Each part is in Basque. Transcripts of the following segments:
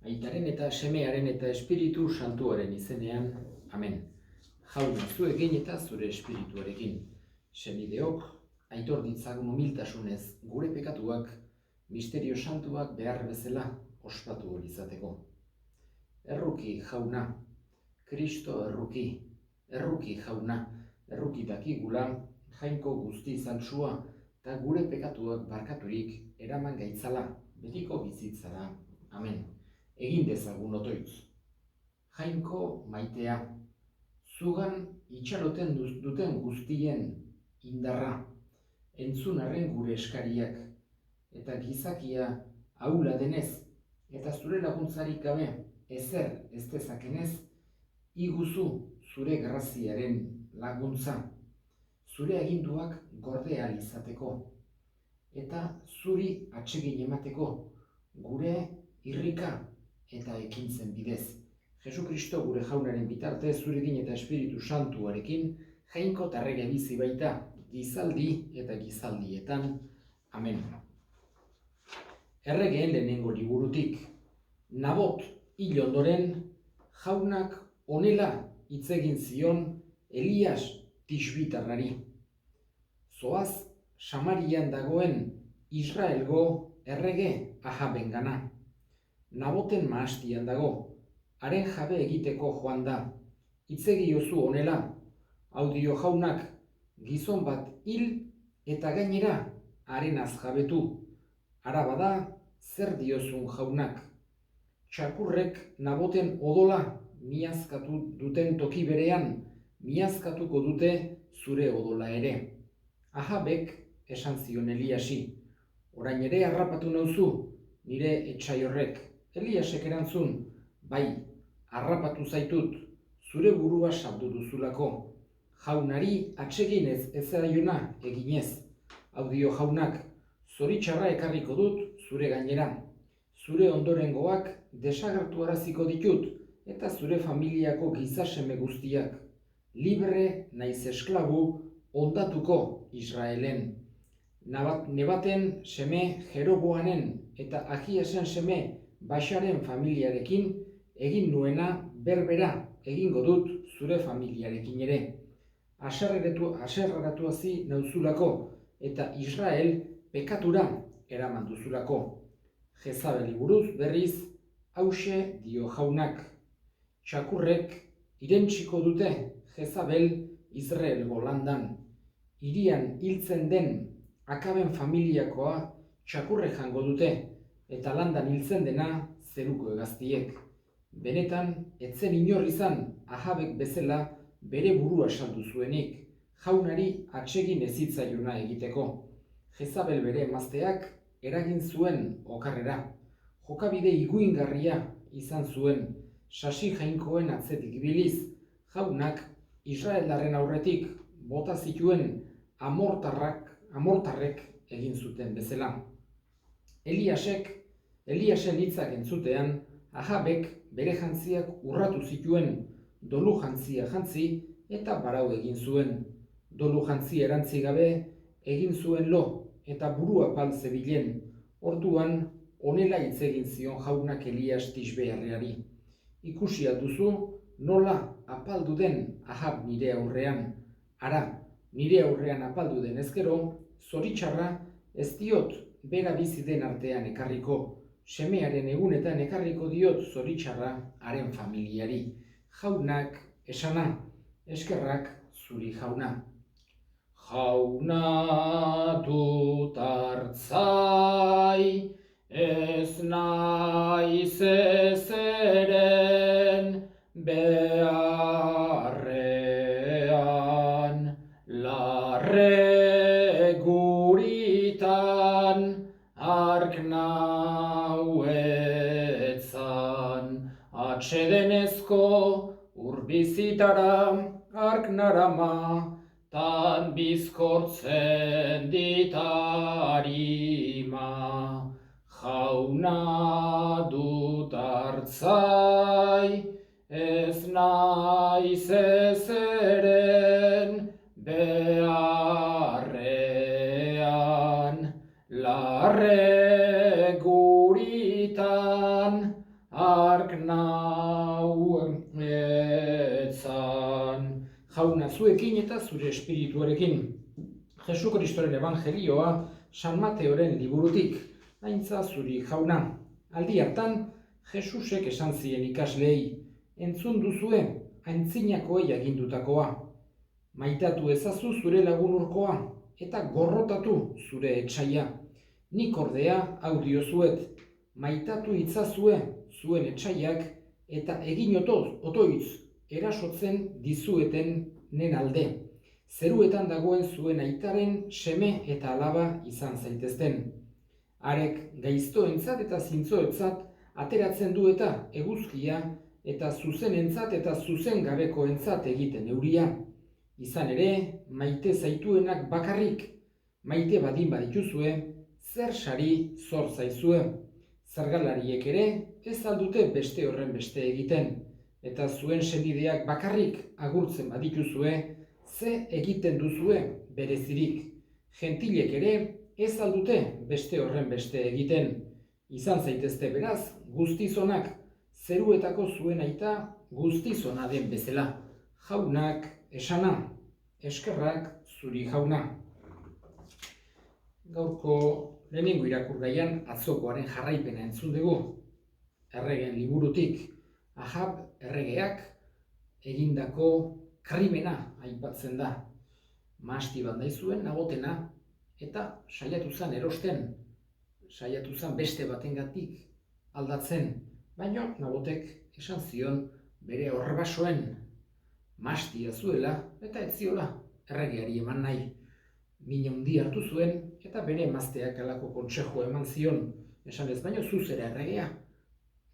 Aitaren eta Semearen eta Espiritu Santuaren izenean, amen. Jauna zuekin eta zure espirituarekin. Senideok, aitor ditzagun humiltasunez gure pekatuak, misterio santuak behar bezala ospatu hori izateko. Erruki jauna, Kristo erruki jauna, erruki dakigula, jainko guzti zantzua, eta gure pekatuak barkaturik eraman gaitzala, betiko bizitzara. Amen. Egin dezagun otoitz. Jainko maitea, zugan itxaroten duten guztien indarra, entzun arren gure eskariak, eta gizakia ahula denez, eta zure laguntzarik gabe ezer ez dezakenez, iguzu zure graziaren laguntza, zure aginduak gorde ahal izateko, eta zuri atsegin emateko gure irrika eta ekintzen bidez. Jesukristo gure jaunaren bitartez zurekin eta Espiritu Santuarekin jainko eta errege bizi baita gizaldi eta gizaldietan. Amen. Erregeen lehenengo liburutik. Nabot hil ondoren jaunak honela hitz egin zion Elias Tixbitarrari. Zoaz Samarian dagoen Israelgo errege Ahabengana. Naboten mahastian dago, haren jabe egiteko joan da. Hitzegi jozu honela, hau dio jaunak, gizon bat hil eta gainera harenaz jabetu. Hara bada, zer diozun jaunak? Txakurrek Naboten odola miazkatu duten toki berean, miazkatuko dute zure odola ere. Ahabek esan zion Eliasi, orain ere harrapatu nauzu, nire etsai horrek. Eliasek erantzun, bai, harrapatu zaitut, zure burua saldu duzulako. Jaunari atseginez ezaiona eginez. Hau dio jaunak, zoritxarra ekarriko dut zure gainera. Zure ondorengoak desagertuaraziko ditut, eta zure familiako gizaseme guztiak. Libre naiz esklabu ondatuko Israelen. Nebaten seme Jeroboanen eta Ahiasen seme Baxaren familiarekin egin nuena berbera egingo dut zure familiarekin ere. Aserraratuazi nauzulako eta Israel pekatura eraman duzulako. Jezabeli buruz berriz hauxe dio jaunak. Txakurrek irentsiko dute Jezabel Israelgo landan. Hirian hiltzen den Akaben familiakoa txakurrek jango dute, eta landan hiltzen dena zeruko hegaztiek. Benetan, etzen inor izan Ahabek bezala bere burua saldu zuenik, jaunari atsegin ezitzaiona egiteko. Jezabel bere emazteak eragin zuen okarrera. Jokabide iguingarria izan zuen, sasi jainkoen atzetik biliz, jaunak Israeldarren aurretik bota zituen amortarrek egin zuten bezala. Eliasen hitzak entzutean, Ahabek bere jantziak urratu zituen, dolu jantzia jantzi eta barau egin zuen. Dolu jantzia erantzi gabe egin zuen lo eta burua pal zebilen. Orduan, honela hitz egin zion jaunak Elias Tixbearreari. Ikusi duzu nola apaldu den Ahab nire aurrean. Ara, nire aurrean apaldu den ezkero, zoritxarra ez diot bera bizi den artean ekarriko, semearen egunetan ekarriko diot zoritxarra haren familiari. Jaunak esana, eskerrak zuri jauna. Jauna dut hartzai, ez naiz ezeren beharrean, larre guritan hark nauetzan, atsedenezko urbizitara hark narama, tan bizkortzen ditarima. Jauna dut hartzai, ez naiz ezeren beharrean, larre guritan zure espirituarekin. Jesu Kristoren evangelioa San Mateoren liburutik, aintza zuri jauna. Aldi hartan, Jesusek esan zien ikasleei, entzun duzue, aintzinakoei agindutakoa. Maitatu ezazu zure lagun urkoa, eta gorrotatu zure etsaia. Nik ordea hau diozuet, maitatu itzazue zuen etsaiak, eta egin otoitz erasotzen dizuetenen alde. Zeruetan dagoen zuen aitaren seme eta alaba izan zaitezten. Harek gaiztoentzat eta zintzoentzat ateratzen du eta eguzkia eta zuzenentzat eta zuzengabekoentzat egiten euria. Izan ere, maite zaituenak bakarrik, maite badin badituzue, zer sari zor zaizue. Zergalariek ere ez aldute beste horren beste egiten, eta zuen senideak bakarrik agurtzen badituzue, ze egiten duzue berezirik. Gentilek ere ez aldute beste horren beste egiten. Izan zaitezte beraz, guztizonak, zeruetako zuen aita guztizona den bezala. Jaunak esana, eskerrak zuri jauna. Gaurko lehenengo irakurgaian atzokoaren jarraipena entzun dugu. Erregeen liburutik, Ahab erregeak egindako krimena aipatzen da. Mahasti bat nahi zuen Nabotena, eta saiatu zen erosten, saiatu zen beste batengatik aldatzen, baina Nabotek esan zion bere orbasoen mahastia zuela eta ez ziola erregeari eman nahi. Min handi hartu zuen eta bere emazteak halako kontsejua eman zion, esan ez baino zu zera erregea,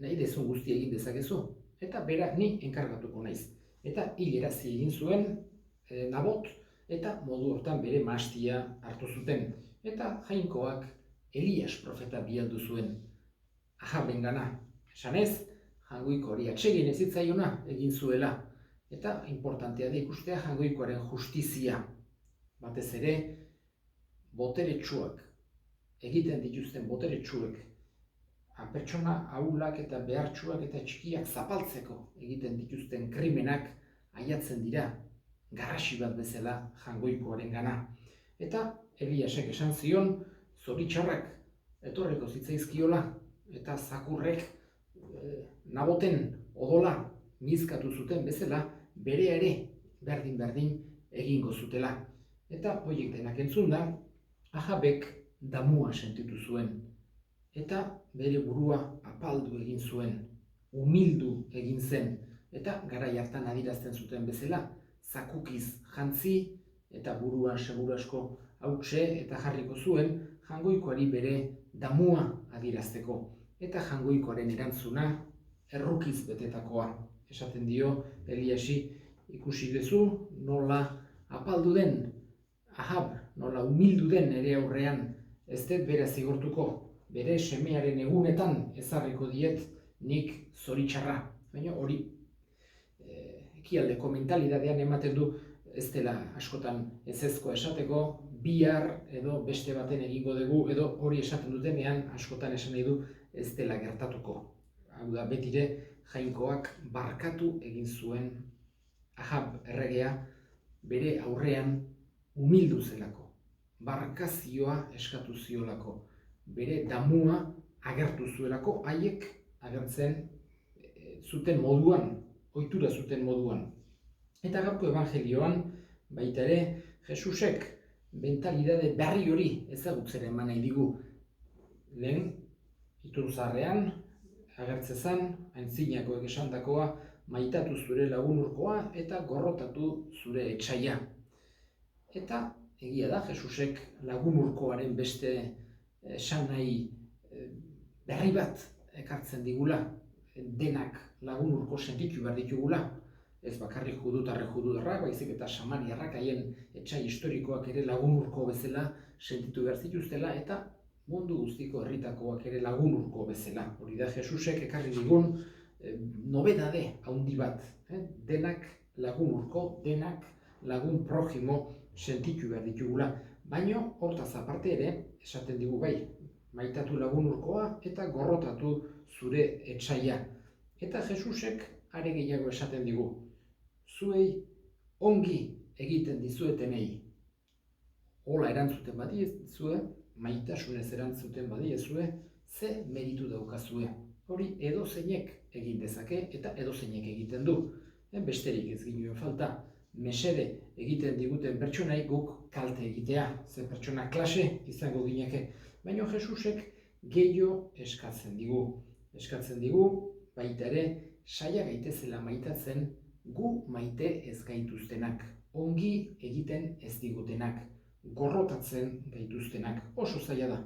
nahi dezun guztia egin dezakezu, eta berak ni enkargatuko naiz. Eta hilerazi egin zuen Nabot, eta modu hortan bere mahastia hartu zuten. Eta jainkoak Elias profeta bialdu zuen Ahabengana. Esanez, jangoiko hori atsegin ez zitzaiona egin zuela. Eta importantea da ikustea jangoikoaren justizia. Batez ere, boteretsuak, egiten dituzten boteretsuek, pertsona ahulak eta behartsuak eta txikiak zapaltzeko egiten dituzten krimenak aiatzen dira, garrasi bat bezala jangoikoaren gana. Eta Eliasek esan zion, zoritxarrak etorreko zitzaizkiola, eta zakurrek Naboten odola mizkatu zuten bezala, bere ere berdin-berdin egingo zutela. Eta horiek denak entzunda, Ahabek damua sentitu zuen, eta bere burua apaldu egin zuen, umildu egin zen, eta garai hartan adierazten zuten bezala, zakukiz jantzi eta burua seguru asko hautse eta jarriko zuen jangoikoari bere damua adierazteko. Eta jangoikoaren erantzuna errukiz betetakoa. Esaten dio Eliasi, ikusi duzu nola apaldu den Ahab, nola umildu den ere aurrean, ez dut bera zigortuko, bere semearen egunetan ezarriko diet nik zoritxarra. Baina hori ekialdeko mentalidadean ematen du ez dela askotan ezezkoa esateko, bihar edo beste baten egingo dugu, edo hori esaten dutenean askotan esan nahi du ez dela gertatuko. Hau da, betire jainkoak barkatu egin zuen Ahab erregea bere aurrean umildu zelako, barkazioa eskatu ziolako, bere damua agertu zuelako, haiek agertzen zuten moduan, ohitura zuten moduan. Eta gaurko evangelioan, baita ere, Jesusek mentalidade berri hori ezagutzera eman nahi digu. Lehen, iturzaharrean, agertzen zen, aintzinakoek esandakoa, maitatu zure lagun urkoa eta gorrotatu zure etsaia. Eta egia da, Jesusek lagun urkoaren beste esan nahi berri bat ekartzen digula, denak lagun urko sentitu behar ditugula, ez bakarrik judutarrak, baizik eta samariarrak haien etsai historikoak ere lagun urko bezala sentitu behar zituztela, eta mundu guztiko herritakoak ere lagun urko bezala. Hori da Jesusek ekarri digun nobedade handi bat, denak lagun urko, denak lagun projimo sentitu behar ditugula. Baina hortaz aparte ere, esaten digu bai, maitatu lagun urkoa eta gorrotatu zure etsaia. Eta Jesusek are gehiago esaten digu, zuei ongi egiten dizuetenei hola erantzuten badiezue, maitasunez erantzuten badiezue, ze meritu daukazue. Hori edozeinek egin dezake eta edozeinek egiten du. Besterik ez ginoen falta, mesede egiten diguten pertsonai guk kalte egitea, ze pertsona klase izango gineke. Baina Jesusek gehiago eskatzen digu. Eskatzen digu, baita ere, saia gaitezela maitatzen gu maite ez gaituztenak, ongi egiten ez digutenak, gorrotatzen gaituztenak. Oso zaila da.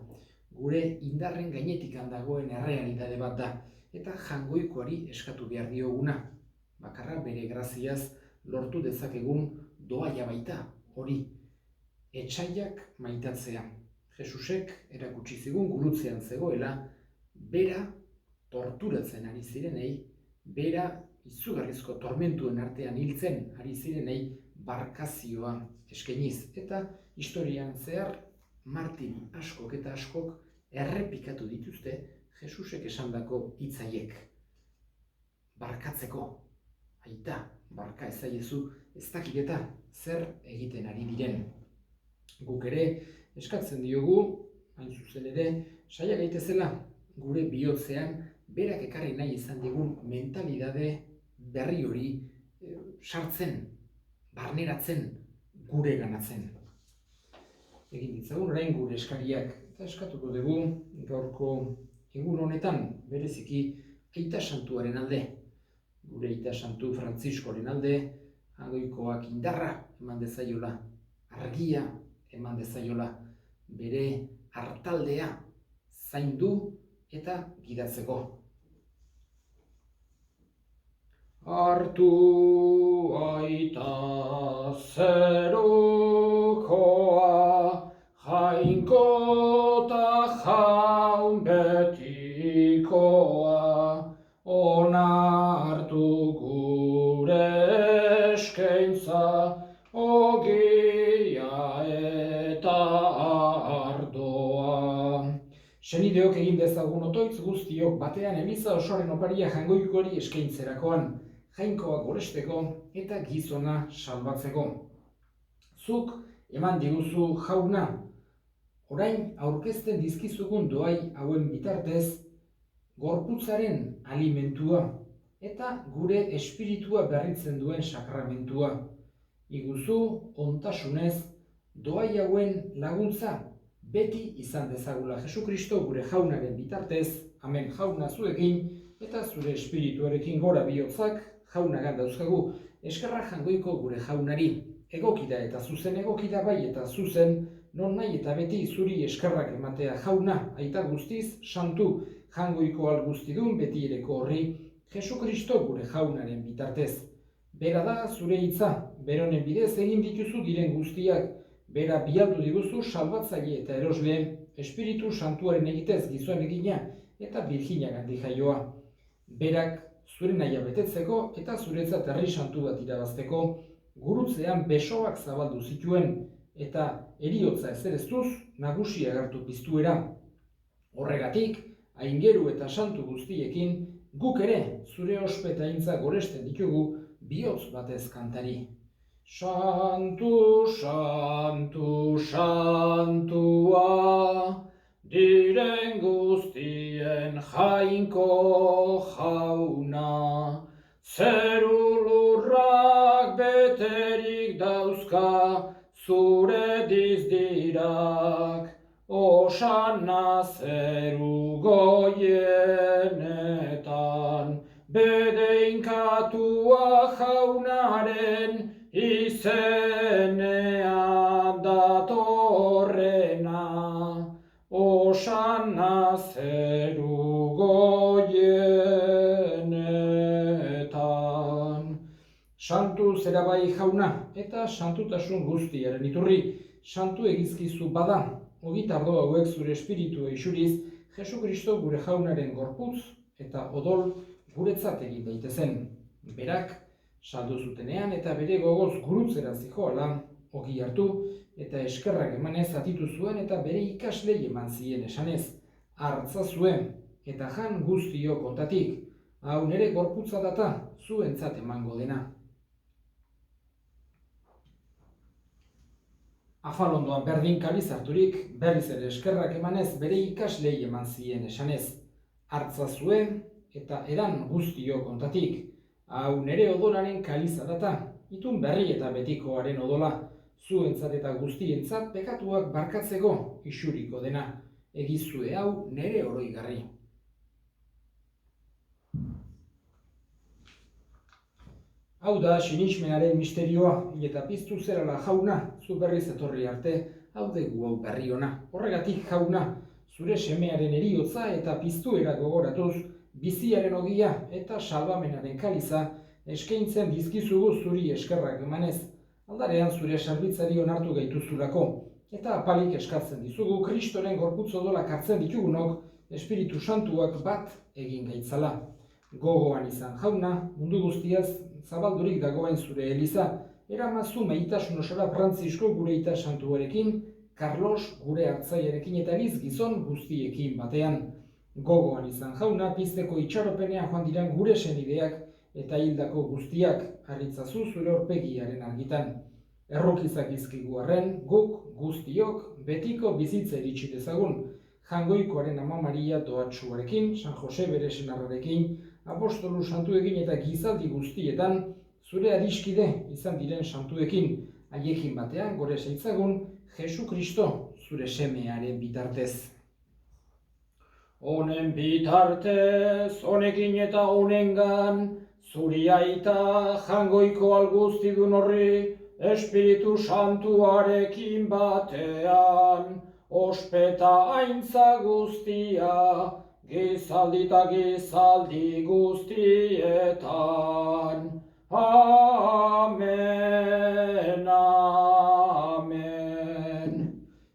Gure indarren gainetik dagoen errealitate bat da, eta jangoikoari eskatu behar dioguna. Bakarra bere graziaz lortu dezakegun doaia baita, hori, etsaiak maitatzea. Jesusek erakutsi zigun gurutzean zegoela, bera torturatzen ari zirenei, bera izugarrizko tormentuen artean hiltzen ari zirenei barkazioa eskainiz. Eta historian zehar martir askok eta askok errepikatu dituzte Jesusek esandako hitzaiek. Barkatzeko, aita, barka ezaiezu, ez dakit eta zer egiten ari diren. Guk ere eskatzen diogu, hain zuzen ere, saia gaitezela gure bihotzean berak ekarri nahi izan digun mentalidade berri hori sartzen, barneratzen, gure ganatzen. Egin ditzagun orain gure eskariak, eta eskatuko dugu gaurko egun honetan bereziki Aita Santuaren alde. Gure Aita Santu Frantziskoren alde, Jangoikoak indarra eman dezaiola, argia eman dezaiola, bere hartaldea zaindu eta gidatzeko. Hartu aita zerukoa, jainkota jaun betikoa, onartu gure eskaintza, ogia eta ardoa. Senideok egin dezagun otoitz guztiok batean eliza osoaren oparia Jangoikoari eskaintzerakoan, jainkoa goresteko eta gizona salbatzeko. Zuk eman diguzu jauna, orain aurkezten dizkizugun doai hauen bitartez, gorputzaren alimentua eta gure espiritua berritzen duen sakramentua. Iguzu ontasunez doai hauen laguntza beti izan dezagula Jesukristo gure jaunaren bitartez, amen. Jauna zuekin eta zure espirituarekin gora bihotzak jaunagan dauzkagu. Eskerrak Jangoiko gure jaunari, egokida eta zuzen, egokida bai eta zuzen, non nahi eta beti zuri eskerrak ematea jauna, aita guztiz, santu, Jangoiko alguztidun beti ereko horri, Jesukristo gure jaunaren bitartez. Bera da zure hitza, beronen bidez egin dituzu diren guztiak, bera bialdu diguzu salbatzaile eta erosle, Espiritu Santuaren egitez gizon egina eta Virginia gandik jaioa. Berak zure nahia betetzeko eta zuretzat herri santu bat irabazteko, gurutzean besoak zabaldu zituen eta heriotza ezereztuz nagusi agertu piztuera. Horregatik, aingeru eta santu guztiekin, guk ere zure ospetaintza goresten ditugu bihotz batez kantari. Santu, santu, santua, diren guztien jainko jauna, zeru lurrak beterik dauzka zure dizdirak, osana zeru goienetan, bedeinkatua jaunaren izenean datorrena, osana zeru goienetan. Santu zera bai jauna eta santutasun guztiaren iturri, santu egizkizu bada, ogita ardo hauek zure espiritua isuriz, Jesukristo gure jaunaren gorputz eta odol guretzat egin daitezen. Berak saldu zutenean eta bere gogoz gurutzera zijoala, ogi hartu eta eskerrak emanez atitu zuen eta bere ikaslei eman zien esanez, hartza zuen eta jan guztio kontatik, hau nere gorputza data zuentzat emango dena. Afalondoan berdin kaliz harturik, berriz ere eskerrak emanez bere ikaslei eman zien esanez. Hartzazue eta edan guztio kontatik. Hau nere odolaren kaliza data, itun berri eta betikoaren odola, zuentzat eta guztientzat pekatuak barkatzeko isuriko dena. Egizue hau nere oroigarri. Hau da sinismenaren misterioa, eta piztu zerala jauna, zu berriz etorri arte, hau dugu hau berri ona. Horregatik jauna, zure semearen eriotza eta piztuera gogoratuz, biziaren ogia eta salbamenaren kaliza, eskaintzen dizkizugu zuri eskerrak emanez, aldarean zure sarbitzari onartu gaituzulako, eta apalik eskatzen dizugu Kristoren gorputz odolak hartzen ditugunok, Espiritu Santuak bat egin gaitzala. Gogoan izan jauna, mundu guztiaz zabaldurik dagoen zure eliza, eramazu maitasun osora Frantzisko gure ita santuarekin, Carlos gure hartzaiarekin eta biz gizon guztiekin batean. Gogoan izan jauna, pizteko itxaropenean joan diran gure senideak eta hildako guztiak, harritzazu zure orpegiaren argitan. Errokizak izkigu arren, guk guztiok betiko bizitza iritsi dezagun, Jangoikoaren Ama Maria doatsuarekin, San Jose bere senarrarekin, apostolu santuekin eta gizaldi guztietan, zure adiskide izan diren santuekin, haiekin batean gore zeitzagun, Jesu Kristo zure semearen bitartez. Honen bitartez, honekin eta honengan, zuri aita jangoiko alguztidun horri, Espiritu Santuarekin batean, ospeta aintza guztia, gizaldi eta gizaldi guztietan. Amen, amen.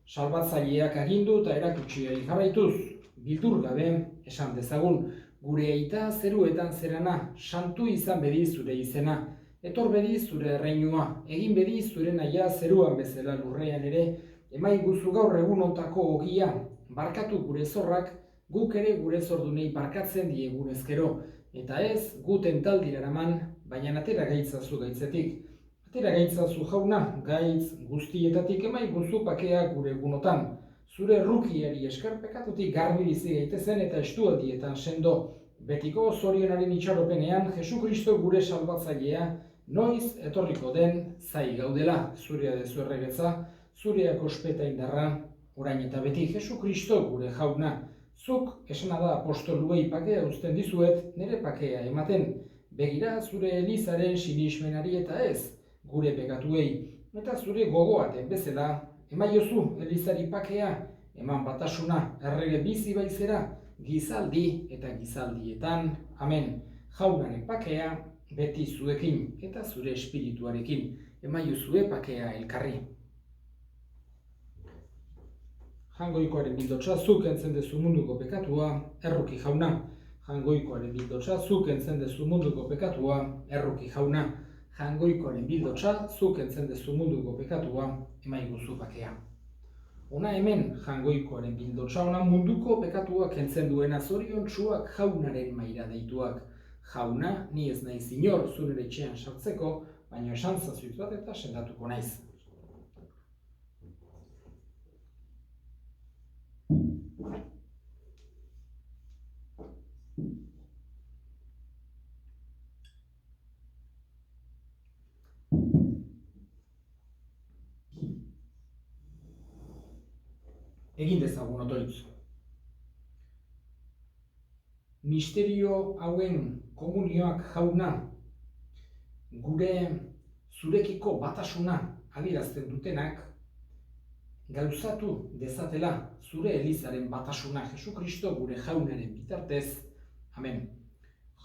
Salbatzaileak agindu eta erakutsi jarraituz, bildur gabe esan dezagun, gure aita zeruetan zerana, santu izan bedi zure izena, etor bedi zure erreinua, egin bedi zure nahia zeruan bezala lurrean ere, emaiguzu gaur egunotako ogia, barkatu gure zorrak, guk ere gure zordunei barkatzen diegun ezkero, eta ez guten taldira eraman, baina atera gaitzazu gaitzetik. Atera gaitzazu jauna, gaitz guztietatik emaiguzu pakea gure egunotan, zure rukiari esker pekatutik garbi bizi gaitezen eta estualdietan sendo, betiko zorionaren itxaropenean Jesukristo gure salbatzailea, noiz etorriko den zai gaudela, zurea dezu erregetza, zureak ospeta indarra, orain eta beti Jesukristo gure jauna. Zuk esana da apostoluei pakea uzten dizuet, nire pakea ematen. Begira zure elizaren sinismenari eta ez, gure pekatuei. Eta zure gogoaten bezala, emaiozu elizari pakea, eman batasuna, errege bizi baizera, gizaldi eta gizaldietan. Amen. Jaunaren pakea, beti zuekin eta zure espirituarekin. Emaiozue pakea elkarri. Jangoikoaren bildotsa zuk entzen dezu munduko pekatua, erruki jauna. Jangoikoaren bildotsa zuk entzen dezu munduko pekatua, erruki jauna. Jangoikoaren bildotsa zuk entzen dezu munduko pekatua, emaiguzu pakea. Ona hemen jangoikoaren bildotsa, ona munduko pekatua kentzen duena zoriontsuak jaunaren maira deituak. Jauna, ni ez naiz inor zure etxean sartzeko, baina esan zazuit bat eta sendatuko naiz. Egin dezagun otoitz. Misterio hauen komunioak jauna, gure zurekiko batasuna adierazten dutenak, gauzatu dezatela zure elizaren batasuna Jesukristo gure jaunaren bitartez. Amen.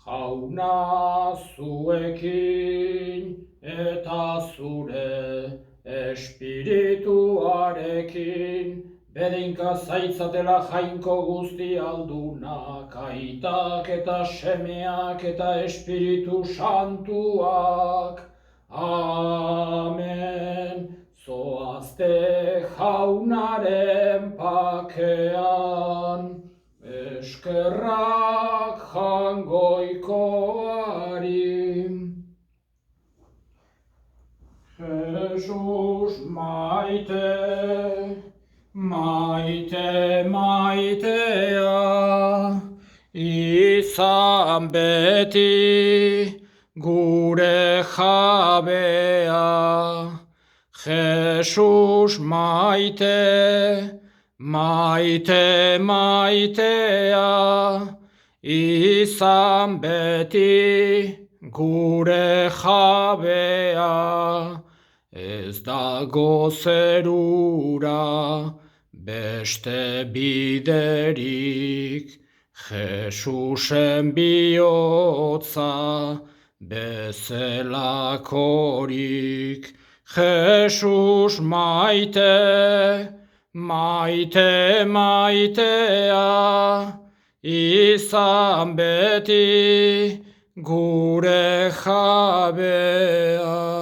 Jauna zuekin eta zure espirituarekin, bedeinka zaitzatela jainko guzti aldunak, aitak eta semeak eta espiritu santuak. Amen. Zoazte jaunaren pakean, eskerrak jangoikoari. Jesus Maite, maite, maitea, izan beti gure jabea. Jesus maite, maite, maitea, izan beti gure jabea. Ez dago zerura beste biderik, Jesusen bihotza bezelakorik. Jesus maite, maite, maitea, izan beti gure jabea.